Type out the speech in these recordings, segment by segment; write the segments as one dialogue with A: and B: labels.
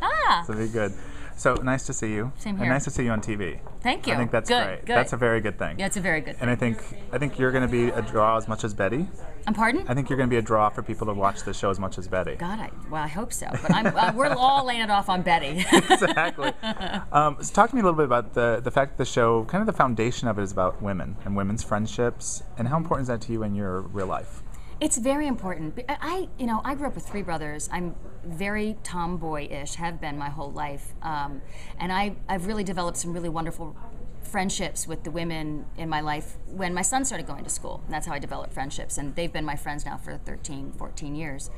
A: Ah!
B: So be good. So nice to see you.
A: Same here.
B: And nice to see you on TV.
A: Thank you.
B: I think that's great.
A: Good.
B: That's a very good thing.
A: Yeah, it's a very good thing.
B: And I think you're going to be a draw as much as Betty.
A: Pardon?
B: I think you're going to be a draw for people to watch the show as much as Betty.
A: God, I hope so. But we're all laying it off on Betty.
B: Exactly. So talk to me a little bit about the fact that the show, kind of the foundation of it is about women and women's friendships, and how important is that to you in your real life?
A: It's very important. I grew up with 3 brothers. I'm very tomboy-ish, have been my whole life. And I've really developed some really wonderful friendships with the women in my life when my son started going to school. And that's how I developed friendships. And they've been my friends now for 13, 14 years.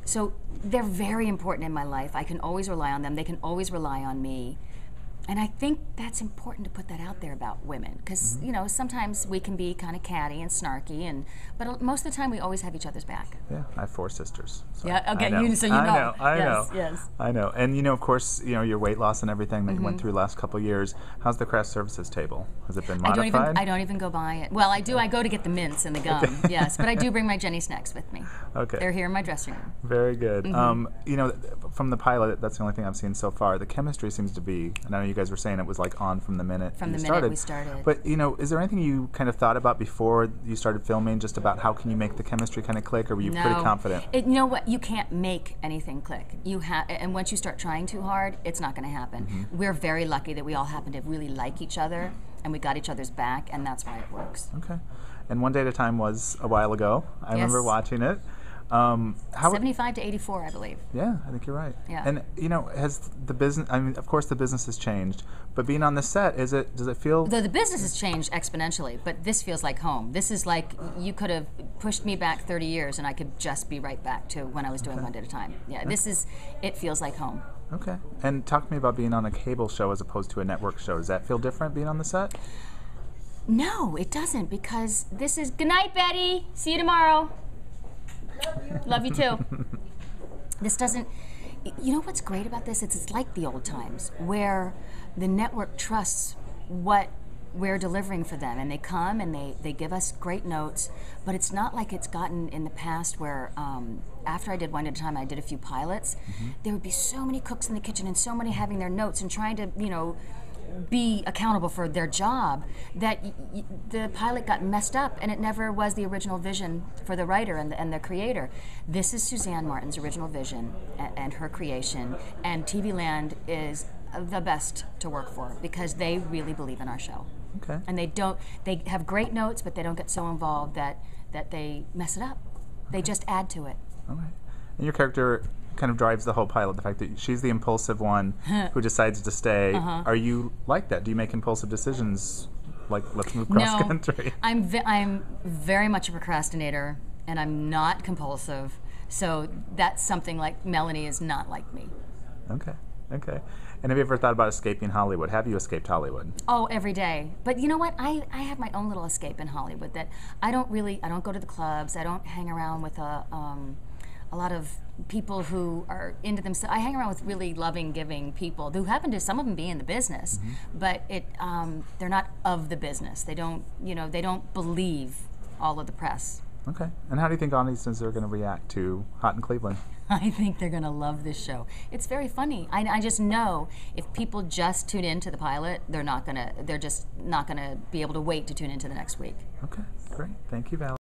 A: So they're very important in my life. I can always rely on them. They can always rely on me. And I think that's important to put that out there about women, because sometimes we can be kind of catty and snarky, but most of the time we always have each other's back.
B: Yeah, I have 4 sisters. So
A: yeah, okay,
B: I know.
A: so you know.
B: I know.
A: Yes.
B: I know. And of course, your weight loss and everything that you went through last couple of years. How's the craft services table? Has it been modified?
A: I don't even go buy it. Well, I do. I go to get the mints and the gum. Yes, but I do bring my Jenny snacks with me.
B: Okay.
A: They're here in my dressing room.
B: Very good. From the pilot, that's the only thing I've seen so far. The chemistry seems to be, and I know you guys were saying it was like on from the minute
A: we started.
B: But is there anything you kind of thought about before you started filming, just about how can you make the chemistry kind of click, or were you pretty confident?
A: You know what? You can't make anything click. And once you start trying too hard, it's not going to happen. We're very lucky that we all happen to really like each other, and we got each other's back, and that's why it works.
B: Okay. And One Day at a Time was a while ago. I remember watching it.
A: 75 to 84, I believe.
B: Yeah, I think you're right.
A: Yeah.
B: And has the business? I mean, of course, the business has changed. But being on the set, does it feel?
A: The business has changed exponentially, but this feels like home. This is like you could have pushed me back 30 years, and I could just be right back to when I was doing One Day at a Time. Yeah, it feels like home.
B: Okay. And talk to me about being on a cable show as opposed to a network show. Does that feel different being on the set?
A: No, it doesn't, because this is good night, Betty. See you tomorrow. Love you too. This doesn't, what's great about this? It's like the old times where the network trusts what we're delivering for them, and they come and they give us great notes, but it's not like it's gotten in the past where after I did One Day at a Time, I did a few pilots, there would be so many cooks in the kitchen and so many having their notes and trying to, be accountable for their job, that the pilot got messed up and it never was the original vision for the writer and the creator. This is Suzanne Martin's original vision and her creation, and TV Land is the best to work for because they really believe in our show.
B: Okay. And
A: they have great notes, but they don't get so involved that they mess it up. They just add to it.
B: All right. And your character kind of drives the whole pilot, the fact that she's the impulsive one who decides to stay. Are you like that? Do you make impulsive decisions, like let's move cross country?
A: I'm very much a procrastinator, and I'm not compulsive, so that's something like Melanie is not like me. Okay.
B: And have you ever thought about escaping Hollywood? Have you escaped Hollywood?
A: Oh, every day. But you know what? I have my own little escape in Hollywood, that I don't go to the clubs, I don't hang around with a lot of people who are into themselves. I hang around with really loving, giving people who happen to, some of them, be in the business, but they're not of the business. They don't believe all of the press.
B: Okay. And how do you think audiences are going to react to Hot in Cleveland?
A: I think they're going to love this show. It's very funny. I just know if people just tune into the pilot, they're just not going to be able to wait to tune into the next week.
B: Okay, great. Thank you, Valerie.